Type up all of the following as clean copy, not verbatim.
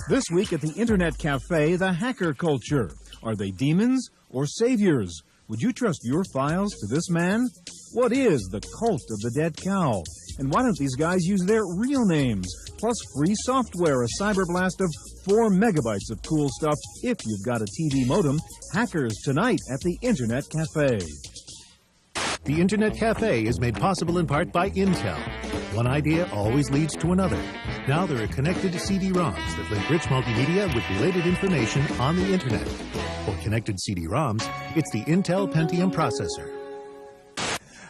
This week at the Internet Cafe, the hacker culture. Are they demons or saviors? Would you trust your files to this man? What is the cult of the dead cow? And why don't these guys use their real names? Plus free software, a cyber blast of 4 megabytes of cool stuff if you've got a TV modem. Hackers tonight at the Internet Cafe. The Internet Cafe is made possible in part by Intel. One idea always leads to another. Now there are connected CD-ROMs that link rich multimedia with related information on the Internet. For connected CD-ROMs, it's the Intel Pentium processor.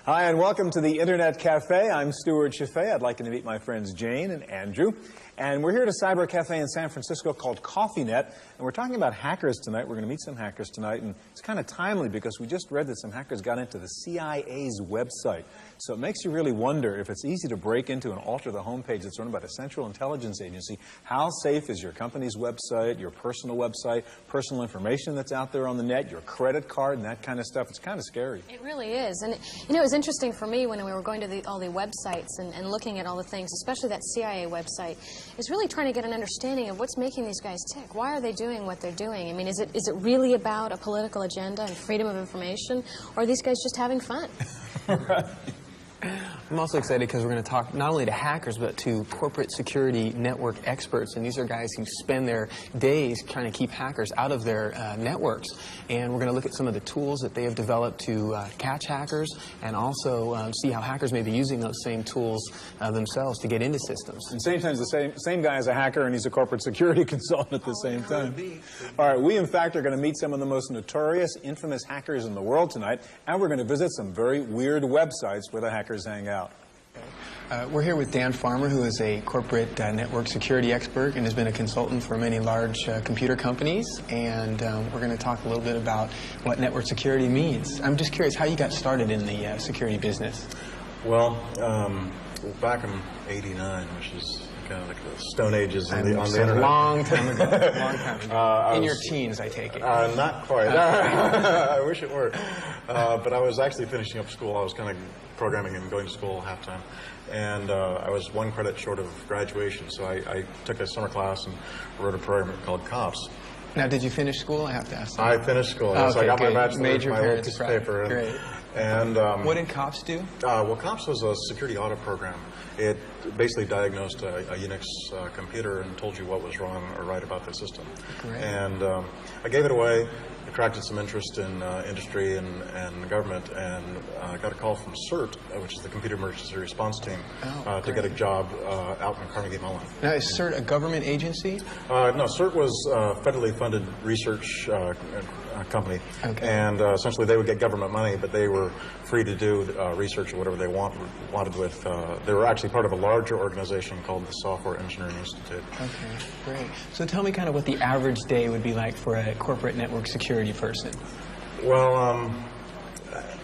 Hi, and welcome to the Internet Cafe. I'm Stuart Chaffee. I'd like to meet my friends Jane and Andrew. And we're here at a cyber cafe in San Francisco called CoffeeNet. And we're talking about hackers tonight. We're going to meet some hackers tonight. And it's kind of timely because we just read that some hackers got into the CIA's website. So it makes you really wonder if it's easy to break into and alter the homepage that's run by the Central Intelligence Agency. How safe is your company's website, your personal website, personal information that's out there on the net, your credit card, and that kind of stuff? It's kind of scary. It really is. And, you know, it was interesting for me when we were going to all the websites and looking at all the things, especially that CIA website, is really trying to get an understanding of what's making these guys tick. Why are they doing what they're doing? I mean, is it really about a political agenda and freedom of information, or are these guys just having fun? Right. I'm also excited because we're going to talk not only to hackers, but to corporate security network experts. And these are guys who spend their days trying to keep hackers out of their networks. And we're going to look at some of the tools that they have developed to catch hackers, and also see how hackers may be using those same tools themselves to get into systems. And same time, the same guy is a hacker, and he's a corporate security consultant at the same time. All right, we in fact are going to meet some of the most notorious, infamous hackers in the world tonight, and we're going to visit some very weird websites where the hackers hang out. We're here with Dan Farmer, who is a corporate network security expert and has been a consultant for many large computer companies. And we're going to talk a little bit about what network security means. I'm just curious how you got started in the security business. Well, back in '89, which is kind of like the Stone Ages on the internet. A long time ago. Long time ago. In your teens, I take it. Not quite. I wish it were. But I was actually finishing up school. I was kind of programming and going to school half-time. And I was 1 credit short of graduation, so I took a summer class and wrote a program called COPS. Now, did you finish school? I have to ask. I finished school. Oh, so okay, I got good. my bachelor's, Made your my little parents piece of proud. paper. Great. And what did COPS do? Well, COPS was a security audit program. It basically diagnosed a Unix computer and told you what was wrong or right about the system. Great. And I gave it away, attracted some interest in industry and government, and got a call from CERT, which is the Computer Emergency Response Team, to get a job out in Carnegie Mellon. Now, is CERT a government agency? No, CERT was a federally funded research company. Okay. And essentially they would get government money, but they were free to do research or whatever they wanted with. They were actually part of a larger organization called the Software Engineering Institute. Okay, great. So tell me kind of what the average day would be like for a corporate network security person. Well,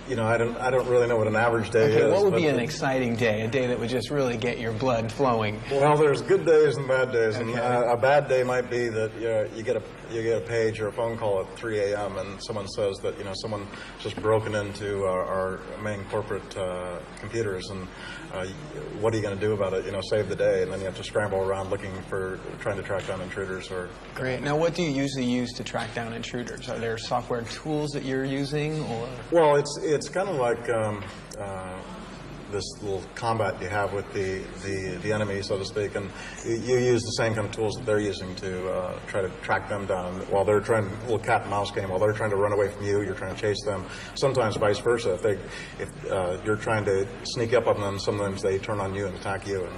you know, I don't really know what an average day is. Okay, what would be an exciting day? A day that would just really get your blood flowing? Well, there's good days and bad days. Okay. And a bad day might be that you get a page or a phone call at 3 a.m. and someone says that someone just broken into our main corporate computers, and what are you going to do about it? Save the day, and then you have to scramble around trying to track down intruders. Great. Now, what do you usually use to track down intruders? Are there software tools that you're using, or? Well, it's kind of like this little combat you have with the enemy, so to speak, and you use the same kind of tools that they're using to try to track them down while they're trying a little cat and mouse game. While they're trying to run away from you, you're trying to chase them. Sometimes vice versa. If you're trying to sneak up on them, sometimes they turn on you and attack you.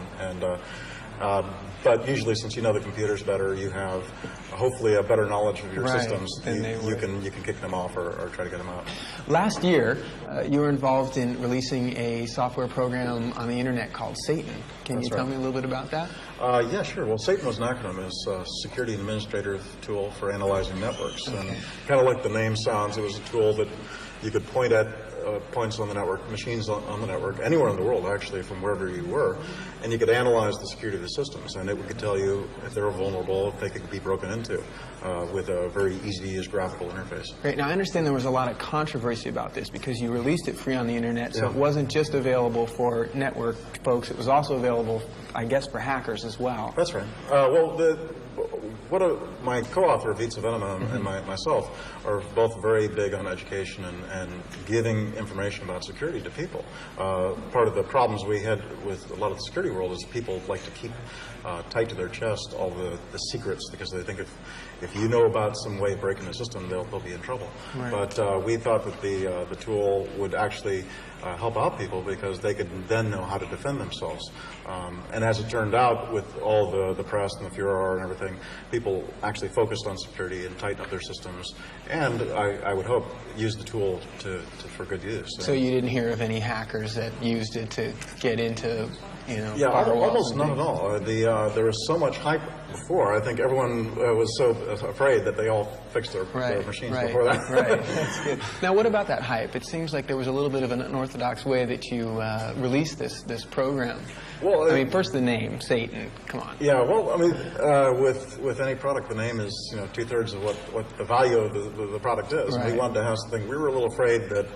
But usually, since you know the computers better, you have hopefully a better knowledge of your systems. You can kick them off or try to get them out. Last year, you were involved in releasing a software program on the internet called Satan. Can you tell me a little bit about that? Yeah, sure. Well, Satan was an acronym. It's a security administrator tool for analyzing networks. Okay. And kind of like the name sounds, it was a tool that you could point at points on the network, machines on the network, anywhere in the world, actually, from wherever you were, and you could analyze the security of the systems, and it could tell you if they were vulnerable, if they could be broken into, with a very easy-to-use graphical interface. Great. Now, I understand there was a lot of controversy about this because you released it free on the internet, so it wasn't just available for network folks, it was also available, I guess, for hackers as well. That's right. My co-author, Vitsa Venema, and myself are both very big on education and giving information about security to people. Part of the problems we had with a lot of the security world is people like to keep tight to their chest all the secrets because they think if you know about some way of breaking the system, they'll be in trouble. Right. But we thought that the tool would actually help out people because they could then know how to defend themselves. And as it turned out, with all the press and the furor and everything, people actually focused on security and tightened up their systems, and I would hope used the tool for good use. So you didn't hear of any hackers that used it to get into, yeah, almost none at all. There was so much hype before. I think everyone was so afraid that they all fixed their machines before that. Right. That's good. Now, what about that hype? It seems like there was a little bit of an unorthodox way that you released this program. Well, I mean, first the name, Satan. Come on. Yeah. Well, I mean, with any product, the name is 2/3 of what the value of the product is. Right. We wanted to have something. We were a little afraid that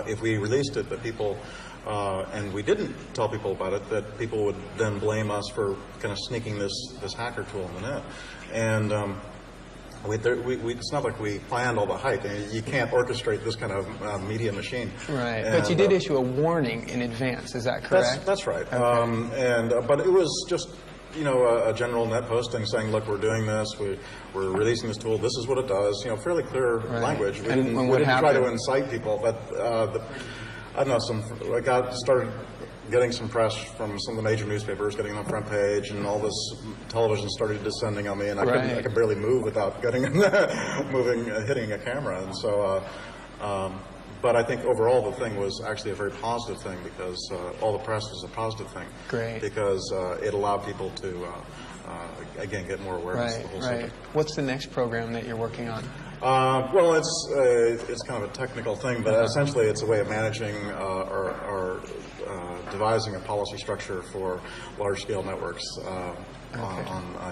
if we released it, that people. And we didn't tell people about it, that people would then blame us for kind of sneaking this hacker tool in the net. And it's not like we planned all the hype. You can't orchestrate this kind of media machine. Right. And, but you did issue a warning in advance, is that correct? That's right. Okay. But it was just a general net posting saying, look, we're doing this, we're releasing this tool, this is what it does, fairly clear language. We didn't try to incite people, but I don't know, started getting some press from some of the major newspapers, getting on the front page, and all this television started descending on me, and I could barely move without hitting a camera. And so, but I think overall the thing was actually a very positive thing because all the press was a positive thing. Great. Because it allowed people to, again, get more awareness of the whole subject. What's the next program that you're working on? Well, it's kind of a technical thing, but essentially it's a way of managing or devising a policy structure for large-scale networks on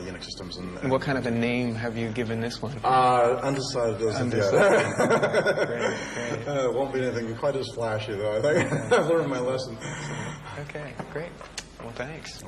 Unix systems. And what kind of a name have you given this one? Undecided isn't yet. Great. It won't be anything quite as flashy, though. I think I've learned my lesson. Okay, great. Well, thanks.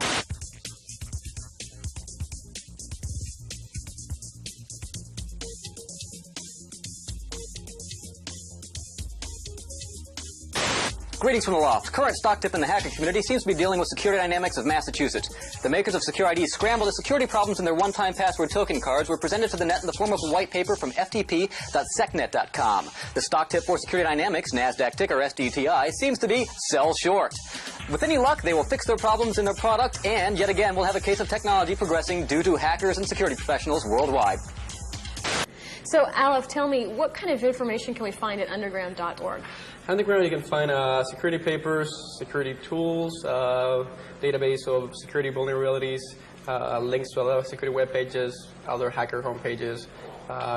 Greetings from the loft. Current stock tip in the hacker community seems to be dealing with Security Dynamics of Massachusetts. The makers of SecureID's scramble the security problems in their one-time password token cards were presented to the net in the form of a white paper from ftp.secnet.com. The stock tip for Security Dynamics, NASDAQ ticker SDTI, seems to be sell short. With any luck, they will fix their problems in their product, and yet again, we'll have a case of technology progressing due to hackers and security professionals worldwide. So, Aleph, tell me, what kind of information can we find at underground.org? Underground, you can find security papers, security tools, database of security vulnerabilities, links to other security web pages, other hacker homepages,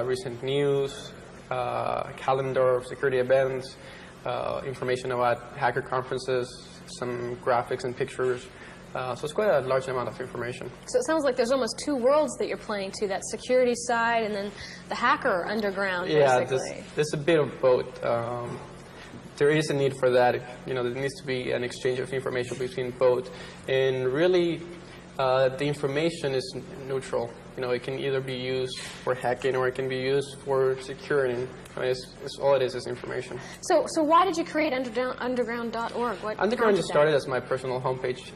recent news, calendar of security events, information about hacker conferences, some graphics and pictures. So it's quite a large amount of information. So it sounds like there's almost two worlds that you're playing to, that security side and then the hacker underground, basically. Yeah, there's a bit of both. There is a need for that. There needs to be an exchange of information between both. And really, the information is neutral. It can either be used for hacking or it can be used for securing. It's all it is information. So why did you create underground.org? Underground just started as my personal homepage.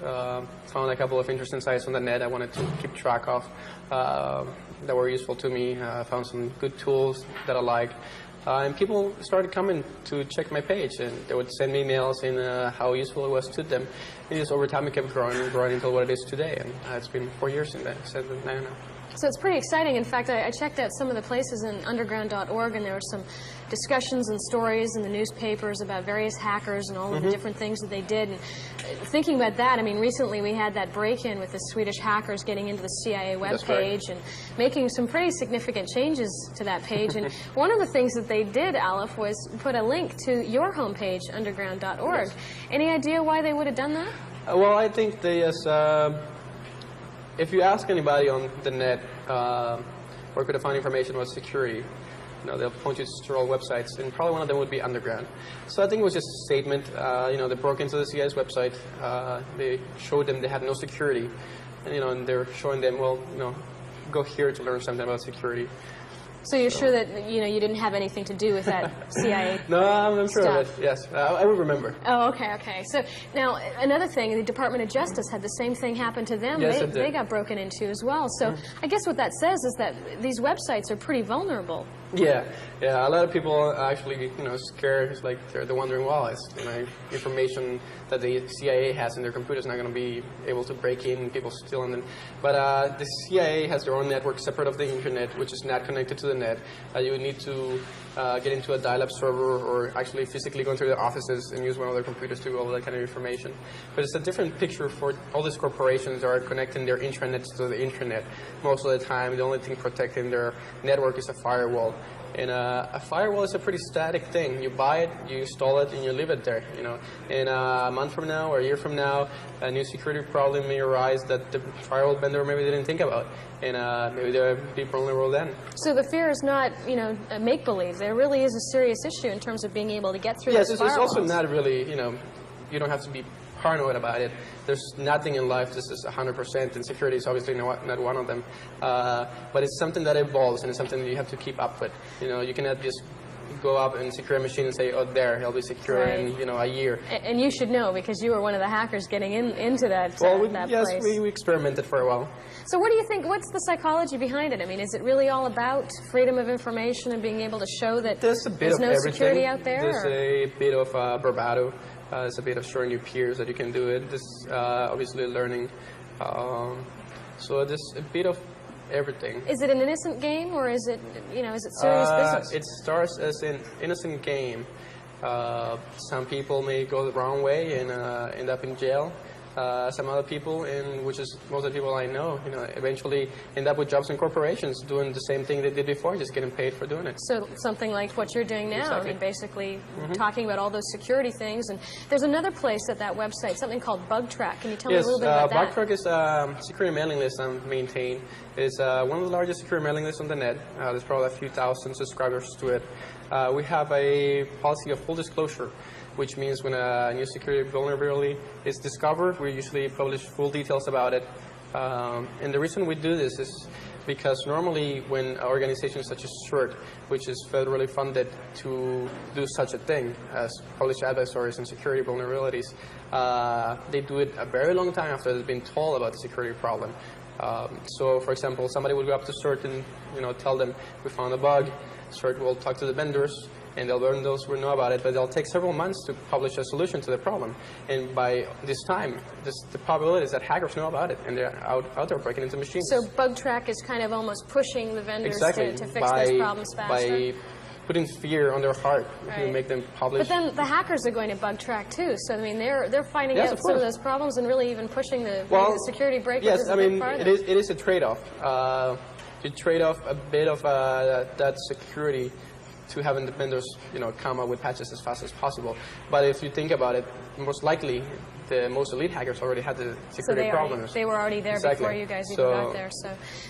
Found a couple of interesting sites on the net I wanted to keep track of that were useful to me. Found some good tools that I liked. And people started coming to check my page, and they would send me emails saying how useful it was to them. And just over time, it kept growing until what it is today. And it's been 4 years since now. So it's pretty exciting. In fact, I checked out some of the places in underground.org, and there were some discussions and stories in the newspapers about various hackers and all of the different things that they did. And thinking about that, I mean, recently we had that break-in with the Swedish hackers getting into the CIA webpage and making some pretty significant changes to that page. And one of the things that they did, Aleph, was put a link to your homepage, underground.org. Yes. Any idea why they would have done that? Well, I think if you ask anybody on the net where could I find information about security, they'll point you to several websites, and probably one of them would be Underground. So I think it was just a statement. They broke into the CIA's website. They showed them they had no security, and they're showing them, well, go here to learn something about security. So you're sure that you didn't have anything to do with that CIA? No, I'm sure of it. Yes, I would remember. Oh, okay. So now another thing, the Department of Justice had the same thing happen to them. Yes, they got broken into as well. So I guess what that says is that these websites are pretty vulnerable. Yeah. A lot of people actually, scared. It's like they're wondering, well, is information that the CIA has in their computers not going to be able to break in, people stealing them. But the CIA has their own network separate of the internet, which is not connected to the net. You would need to get into a dial-up server or actually physically go into their offices and use one of their computers to do all that kind of information. But it's a different picture for all these corporations that are connecting their intranets to the internet. Most of the time, the only thing protecting their network is a firewall. And a firewall is a pretty static thing. You buy it, you install it, and you leave it there. And a month from now or a year from now, a new security problem may arise that the firewall vendor maybe didn't think about, and maybe they'll be vulnerable then. So the fear is not, a make-believe. There really is a serious issue in terms of being able to get through. Yes, those it's firewalls. also not really, you don't have to be paranoid about it. There's nothing in life this is 100%, and security is obviously not one of them. But it's something that evolves, and it's something that you have to keep up with. You cannot just go up and secure a machine and say, oh, there, it'll be secure in a year. And you should know, because you were one of the hackers getting into that Yes, place. we experimented for a while. So what do you think, what's the psychology behind it? I mean, is it really all about freedom of information and being able to show that there's no security out there? There's a bit of bravado. There's a bit of showing your peers that you can do it. This obviously learning. So there's a bit of everything. Is it an innocent game, or is it, is it serious business? It starts as an innocent game. Some people may go the wrong way and end up in jail. Some other people, which is most of the people I know, eventually end up with jobs in corporations doing the same thing they did before, just getting paid for doing it. So something like what you're doing now, Exactly. I mean, basically talking about all those security things. And there's another place at that website, something called BugTrack. Can you tell me a little bit about that? BugTrack is a security mailing list I maintain. It's one of the largest security mailing lists on the net. There's probably a few thousand subscribers to it. We have a policy of full disclosure, which means when a new security vulnerability is discovered, we usually publish full details about it. And the reason we do this is because normally when organizations such as CERT, which is federally funded to do such a thing as publish advisories and security vulnerabilities, they do it a very long time after they've been told about the security problem. So, for example, somebody would go up to CERT and tell them, we found a bug. CERT will talk to the vendors, and they'll learn those who know about it, but they'll take several months to publish a solution to the problem. And by this time, the probability is that hackers know about it, and they're out there breaking into machines. So BugTrack is kind of almost pushing the vendors exactly. to fix those problems faster? By putting fear on their heart, to make them publish. But then the hackers are going to BugTrack too, so I mean they're finding out some of those problems and really even pushing the security breakers. Yes, I mean it is a trade-off. You trade off a bit of that security to having the vendors, come up with patches as fast as possible. But if you think about it, most likely the most elite hackers already had the security problems. They were already there before you guys even got there.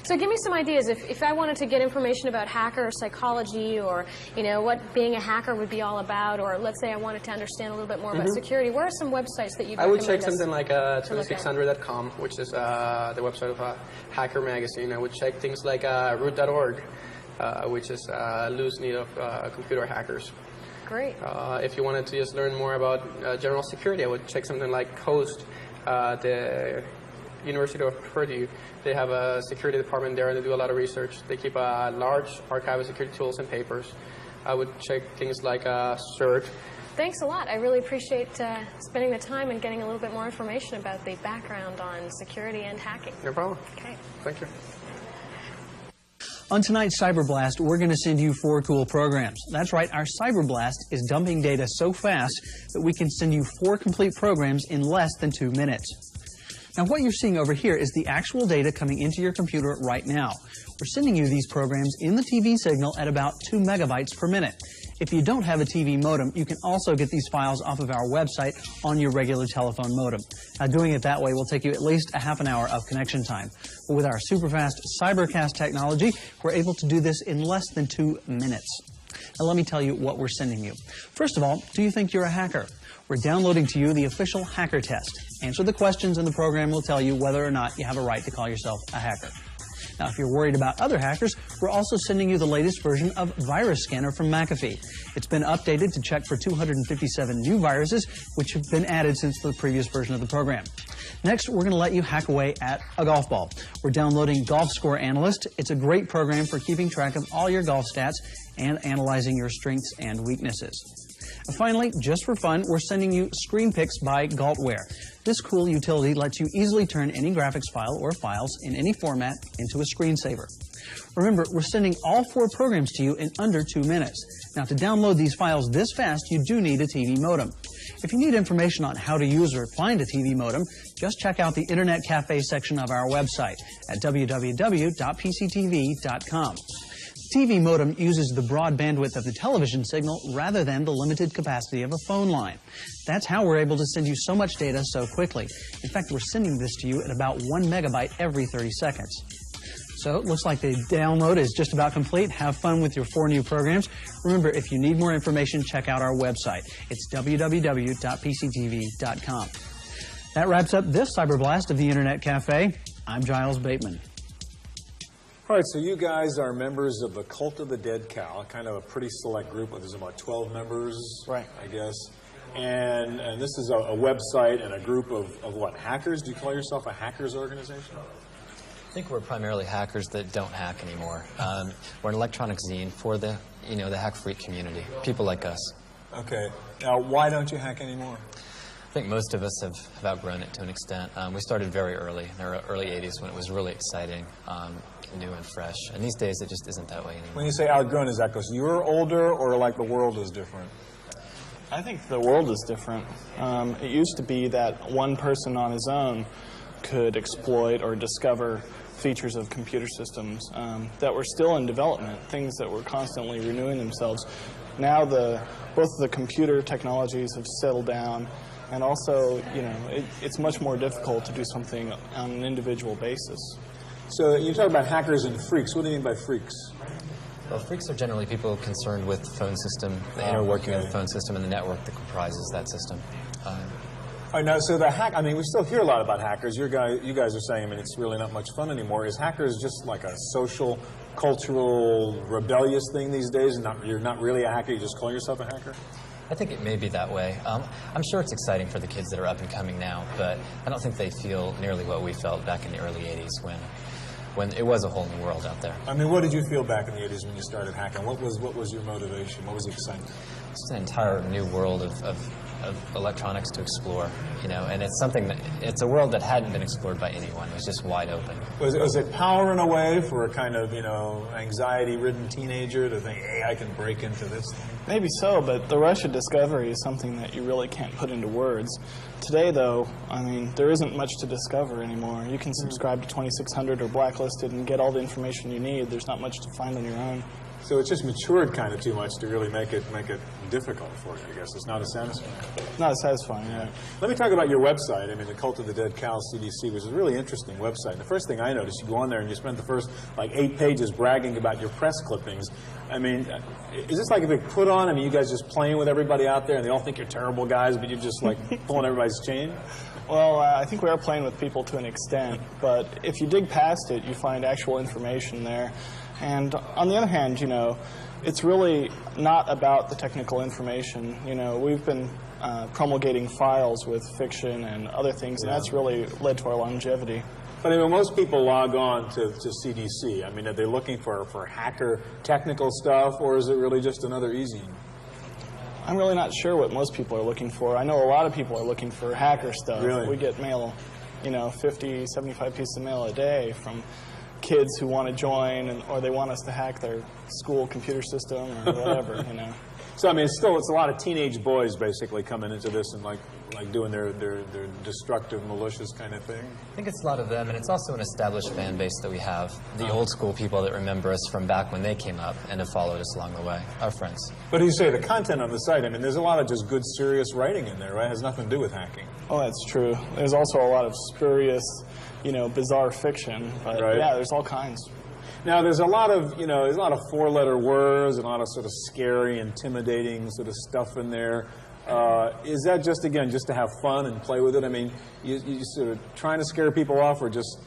So give me some ideas. If I wanted to get information about hacker psychology, or what being a hacker would be all about, or let's say I wanted to understand a little bit more about security, where are some websites that you recommend? I would check something like 2600.com, which is the website of Hacker Magazine. I would check things like root.org. Which is loose need of computer hackers. Great. If you wanted to just learn more about general security, I would check something like COAST, the University of Purdue. They have a security department there, and they do a lot of research. They keep a large archive of security tools and papers. I would check things like CERT. Thanks a lot. I really appreciate spending the time and getting a little bit more information about the background on security and hacking. No problem. Okay. Thank you. On tonight's Cyberblast, we're going to send you 4 cool programs. That's right, our Cyberblast is dumping data so fast that we can send you 4 complete programs in less than 2 minutes. Now, what you're seeing over here is the actual data coming into your computer right now. We're sending you these programs in the TV signal at about 2 megabytes per minute. If you don't have a TV modem, you can also get these files off of our website on your regular telephone modem. Now, doing it that way will take you at least a half an hour of connection time. But with our superfast Cybercast technology, we're able to do this in less than 2 minutes. Now, let me tell you what we're sending you. First of all, do you think you're a hacker? We're downloading to you the official hacker test. Answer the questions and the program will tell you whether or not you have a right to call yourself a hacker. Now, if you're worried about other hackers, we're also sending you the latest version of Virus Scanner from McAfee. It's been updated to check for 257 new viruses, which have been added since the previous version of the program. Next, we're going to let you hack away at a golf ball. We're downloading Golf Score Analyst. It's a great program for keeping track of all your golf stats and analyzing your strengths and weaknesses. And finally, just for fun, we're sending you ScreenPix by Galtware. This cool utility lets you easily turn any graphics file or files in any format into a screensaver. Remember, we're sending all 4 programs to you in under 2 minutes. Now, to download these files this fast, you do need a TV modem. If you need information on how to use or find a TV modem, just check out the Internet Cafe section of our website at www.pctv.com. TV modem uses the broad bandwidth of the television signal rather than the limited capacity of a phone line. That's how we're able to send you so much data so quickly. In fact, we're sending this to you at about 1 megabyte every 30 seconds. So it looks like the download is just about complete. Have fun with your 4 new programs. Remember, if you need more information, check out our website. It's www.pctv.com. That wraps up this Cyberblast of the Internet Cafe. I'm Giles Bateman. All right, so you guys are members of the Cult of the Dead Cow, kind of a pretty select group. There's about 12 members, right? I guess. And this is a website and a group of what, hackers? Do you call yourself a hackers organization? I think we're primarily hackers that don't hack anymore. We're an electronic zine for the hack freak community, people like us. Okay. Now, why don't you hack anymore? I think most of us have outgrown it to an extent. We started very early, in the early 80s, when it was really exciting, new and fresh. And these days, it just isn't that way anymore. When you say outgrown, is that because you're older or like the world is different? I think the world is different. It used to be that one person on his own could exploit or discover features of computer systems that were still in development, things that were constantly renewing themselves. Now both the computer technologies have settled down, and also, it's much more difficult to do something on an individual basis. So you talk about hackers and freaks. What do you mean by freaks? Well, freaks are generally people concerned with the phone system, the inner working of the phone system, and the network that comprises that system. All right, now, so we still hear a lot about hackers. You guys are saying, it's really not much fun anymore. Is hackers just like a social, cultural, rebellious thing these days? And you're not really a hacker, you just call yourself a hacker? I think it may be that way. I'm sure it's exciting for the kids that are up and coming now, but I don't think they feel nearly what we felt back in the early 80s when it was a whole new world out there. What did you feel back in the 80s when you started hacking? What was your motivation? What was the excitement? It's an entire new world of electronics to explore, and it's a world that hadn't been explored by anyone. It was just wide open. Was it power in a way for a kind of, anxiety-ridden teenager to think, hey, I can break into this thing? Maybe so, but the rush of discovery is something that you really can't put into words. Today, though, there isn't much to discover anymore. You can subscribe to 2600 or Blacklisted and get all the information you need. There's not much to find on your own. So it's just matured kind of too much to really make it difficult for you, I guess. It's not as satisfying. Not as satisfying, yeah. Let me talk about your website. The Cult of the Dead Cow CDC was a really interesting website. And the first thing I noticed, you go on there and you spend the first 8 pages bragging about your press clippings. Is this like a big put on? You guys just playing with everybody out there and they all think you're terrible guys, but you're just pulling everybody's chain? Well, I think we are playing with people to an extent, but if you dig past it, you find actual information there. And on the other hand, it's really not about the technical information. We've been promulgating files with fiction and other things, and that's really led to our longevity. But most people log on to CDC. Are they looking for hacker technical stuff, or is it really just another e-zine? I'm really not sure what most people are looking for. I know a lot of people are looking for hacker stuff. Really? We get mail, 50, 75 pieces of mail a day from kids who want to join, or they want us to hack their school computer system or whatever, So, it's a lot of teenage boys basically coming into this and like doing their destructive, malicious kind of thing? I think it's a lot of them, and it's also an established fan base that we have. The old school people that remember us from back when they came up and have followed us along the way, our friends. But you say the content on the site, I mean, there's a lot of just good, serious writing in there, right? It has nothing to do with hacking. Oh, that's true. There's also a lot of spurious, bizarre fiction. But right. Yeah, there's all kinds. Now, there's a lot of, there's a lot of four-letter words and a lot of sort of scary, intimidating sort of stuff in there. Is that just, again, just to have fun and play with it? I mean, you sort of trying to scare people off or just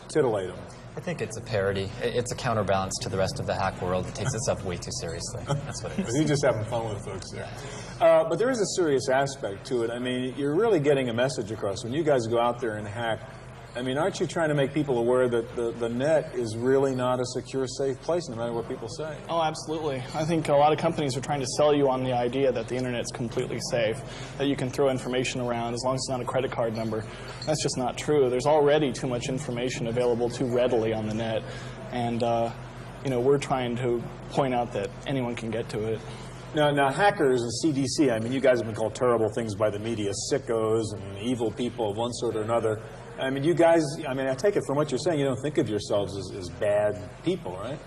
titillate them? I think it's a parody. It's a counterbalance to the rest of the hack world that takes itself way too seriously. That's what it is. You're just having fun with folks there. But there is a serious aspect to it. I mean, you're really getting a message across. When you guys go out there and hack, I mean, aren't you trying to make people aware that the net is really not a secure, safe place, no matter what people say? Oh, absolutely. I think a lot of companies are trying to sell you on the idea that the internet's completely safe, that you can throw information around as long as it's not a credit card number. That's just not true. There's already too much information available too readily on the net, and we're trying to point out that anyone can get to it. Now, hackers and CDC, I mean, you guys have been called terrible things by the media, sickos and evil people of one sort or another. I mean, you guys, I take it from what you're saying, you don't think of yourselves as bad people, right?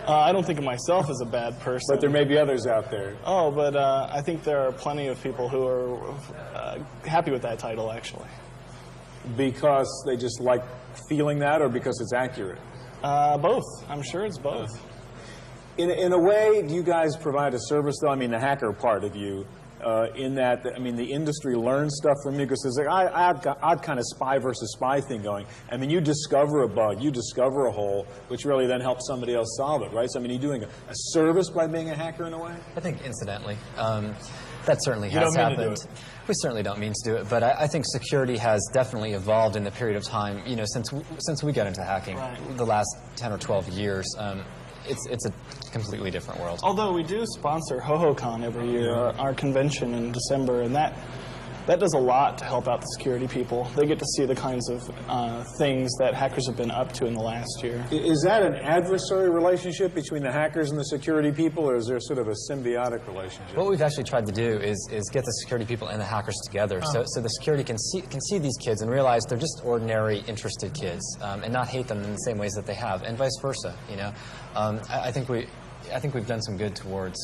I don't think of myself as a bad person. But there may be others out there. Oh, but I think there are plenty of people who are happy with that title, actually. Because they just like feeling that, or because it's accurate? Both. I'm sure it's both. In a way, do you guys provide a service, though? I mean, the hacker part of you, in that, I mean, the industry learns stuff from you, because there's like odd kind of spy versus spy thing going. I mean, you discover a bug, you discover a hole, which really then helps somebody else solve it, right? So, I mean, you're doing a service by being a hacker in a way? I think incidentally. That certainly has happened. We certainly don't mean to do it, but I think security has definitely evolved in the period of time, since we got into hacking, the last 10 or 12 years. It's a completely different world. Although we do sponsor HoHoCon every year, our convention in December, and that does a lot to help out the security people. They get to see the kinds of things that hackers have been up to in the last year. Is that an adversary relationship between the hackers and the security people, or is there sort of a symbiotic relationship? What we've actually tried to do is get the security people and the hackers together, so the security can see these kids and realize they're just ordinary, interested kids, and not hate them in the same ways that they have, and vice versa. I think we've done some good towards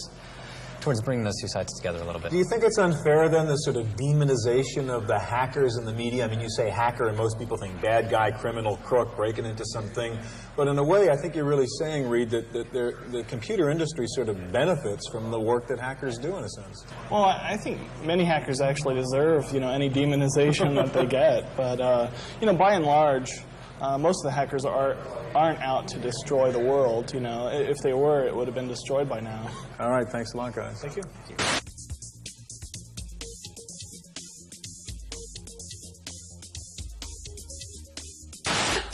bringing those two sides together a little bit. Do you think it's unfair, then, the sort of demonization of the hackers in the media? I mean, you say hacker, and most people think bad guy, criminal, crook, breaking into something. But in a way, I think you're really saying, Reed, that the computer industry sort of benefits from the work that hackers do, in a sense. Well, I think many hackers actually deserve, any demonization that they get. But, by and large, most of the hackers aren't out to destroy the world. If they were, it would have been destroyed by now. All right, thanks a lot, guys. Thank you.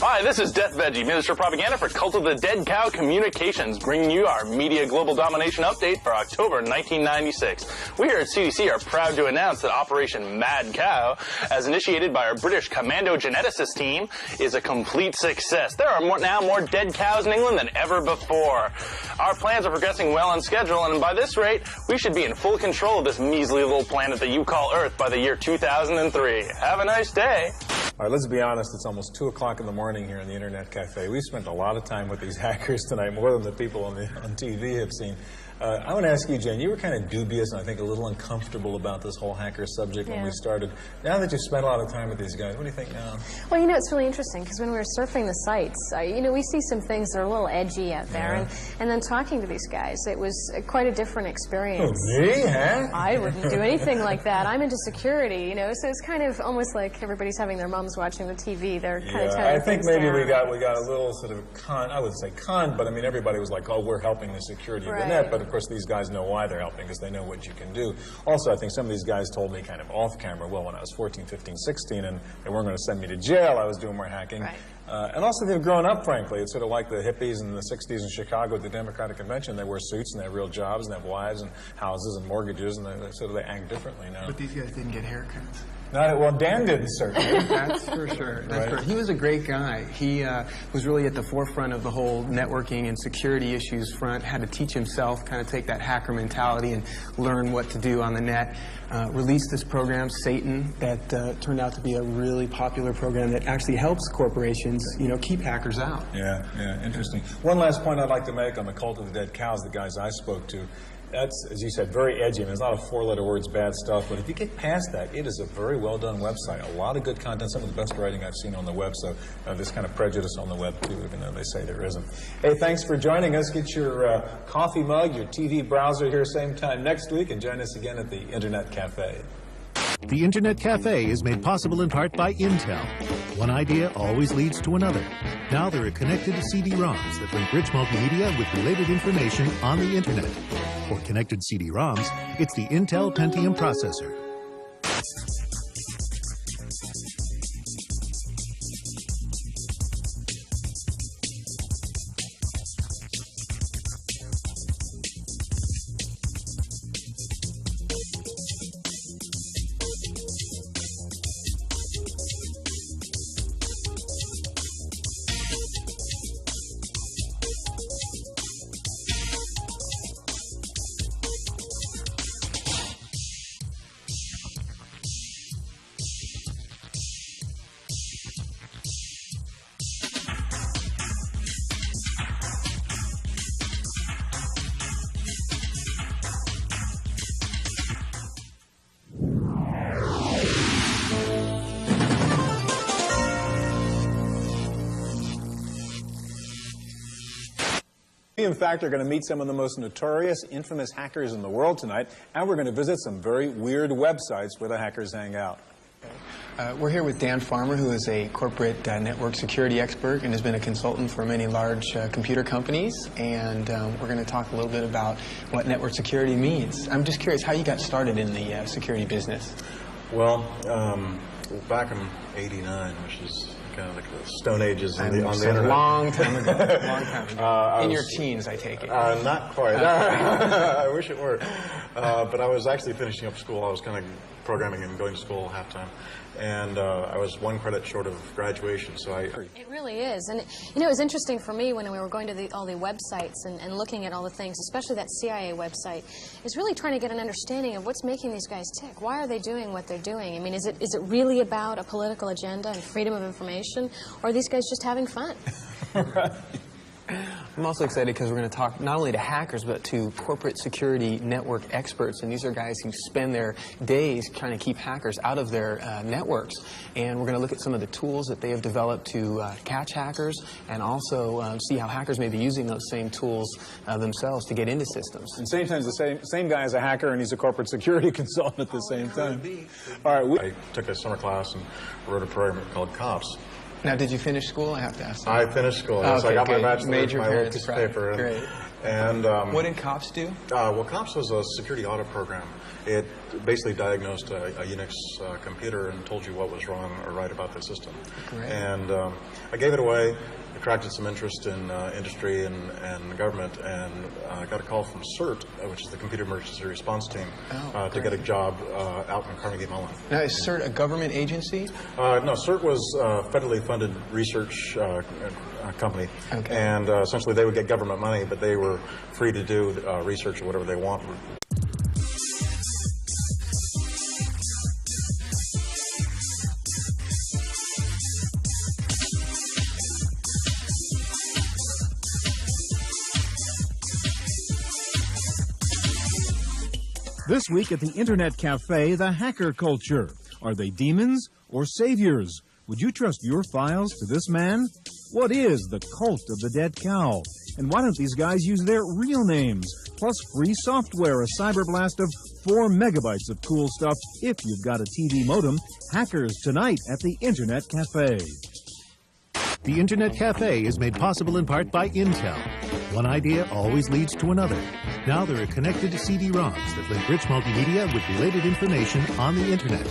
Hi, this is Death Veggie, Minister of Propaganda for Cult of the Dead Cow Communications, bringing you our Media Global Domination update for October 1996. We here at CDC are proud to announce that Operation Mad Cow, as initiated by our British Commando Geneticist team, is a complete success. There are now more dead cows in England than ever before. Our plans are progressing well on schedule, and by this rate, we should be in full control of this measly little planet that you call Earth by the year 2003. Have a nice day. All right, let's be honest, it's almost 2 o'clock in the morning here in the Internet Cafe. We've spent a lot of time with these hackers tonight, more than the people on TV have seen. I want to ask you, Jane, you were kind of dubious and I think a little uncomfortable about this whole hacker subject when we started. Now that you've spent a lot of time with these guys, what do you think now? Well, it's really interesting because when we were surfing the sites, we see some things that are a little edgy out there. And then talking to these guys, it was quite a different experience. Oh, me, huh? I wouldn't do anything like that. I'm into security, so it's kind of almost like everybody's having their moms watching the TV. They're kind of I think maybe we got a little sort of I wouldn't say but I mean, everybody was like, oh, we're helping the security of the net, but of course these guys know why they're helping because they know what you can do. Also, I think some of these guys told me kind of off camera, well, when I was 14, 15, 16, and they weren't going to send me to jail, I was doing more hacking. Right. And also, they've grown up, frankly. It's sort of like the hippies in the 60s in Chicago at the Democratic Convention. They wear suits and they have real jobs and they have wives and houses and mortgages, and they act differently now. But these guys didn't get haircuts. Well, Dan didn't, certainly. That's for sure. Right. He was a great guy. He was really at the forefront of the whole networking and security issues front, had to teach himself, kind of take that hacker mentality and learn what to do on the net. Released this program, Satan, that turned out to be a really popular program that actually helps corporations, keep hackers out. Yeah, interesting. One last point I'd like to make on the cult of the dead cows, the guys I spoke to. That's, as you said, very edgy. I mean, it's not a four-letter words, bad stuff, but if you get past that, it is a very well-done website. A lot of good content, some of the best writing I've seen on the web, so there's kind of prejudice on the web, too, even though they say there isn't. Hey, thanks for joining us. Get your coffee mug, your TV browser here same time next week, and join us again at the Internet Cafe. The Internet Cafe is made possible in part by Intel. One idea always leads to another. Now there are connected CD-ROMs that link rich multimedia with related information on the Internet. For connected CD-ROMs, it's the Intel Pentium processor. We, in fact, are going to meet some of the most notorious, infamous hackers in the world tonight, and we're going to visit some very weird websites where the hackers hang out. We're here with Dan Farmer, who is a corporate network security expert and has been a consultant for many large computer companies. And we're going to talk a little bit about what network security means. I'm just curious how you got started in the security business. Well, back in '89, which is kind of like the Stone Ages on the internet. Long time ago. Long time ago. In your teens, I take it. Not quite. I wish it were. But I was actually finishing up school. I was kind of programming and going to school half-time. And I was one credit short of graduation, so I... It really is. And, it was interesting for me when we were going to all the websites and looking at all the things, especially that CIA website, is really trying to get an understanding of what's making these guys tick. Why are they doing what they're doing? I mean, is it really about a political agenda and freedom of information, or are these guys just having fun? Right. I'm also excited because we're going to talk not only to hackers, but to corporate security network experts. And these are guys who spend their days trying to keep hackers out of their networks. And we're going to look at some of the tools that they have developed to catch hackers, and also see how hackers may be using those same tools themselves to get into systems. And sometimes the same guy is a hacker and he's a corporate security consultant at the same time. All right. I took a summer class and wrote a program called COPS. Now, did you finish school? I have to ask. I finished school. So I got my bachelor's, made your my old parents piece of proud. paper. Great. And what did COPS do? Well, COPS was a security audit program. It basically diagnosed a Unix computer and told you what was wrong or right about the system. Great. And I gave it away, attracted some interest in industry and government, and I got a call from CERT, which is the Computer Emergency Response Team, to get a job out in Carnegie Mellon. Now, is CERT a government agency? No, CERT was a federally funded research company. Okay. And essentially they would get government money, but they were free to do research or whatever they wanted. This week at the Internet Cafe, the hacker culture. Are they demons or saviors? Would you trust your files to this man? What is the cult of the dead cow? And why don't these guys use their real names? Plus free software, a cyber blast of 4 megabytes of cool stuff if you've got a TV modem. Hackers tonight at the Internet Cafe. The Internet Cafe is made possible in part by Intel. One idea always leads to another. Now there are connected CD-ROMs that link rich multimedia with related information on the Internet.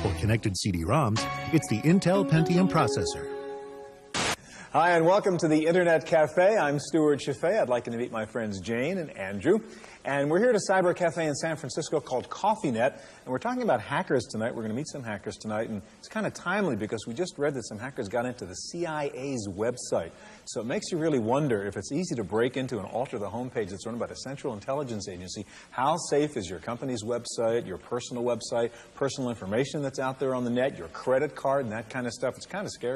For connected CD-ROMs, it's the Intel Pentium processor. Hi, and welcome to the Internet Cafe. I'm Stuart Chaffee. I'd like to meet my friends Jane and Andrew. And we're here at a cyber cafe in San Francisco called CoffeeNet. And we're talking about hackers tonight. We're going to meet some hackers tonight. And it's kind of timely because we just read that some hackers got into the CIA's website. So it makes you really wonder if it's easy to break into and alter the homepage that's run by the Central Intelligence Agency. How safe is your company's website, your personal information that's out there on the net, your credit card, and that kind of stuff? It's kind of scary.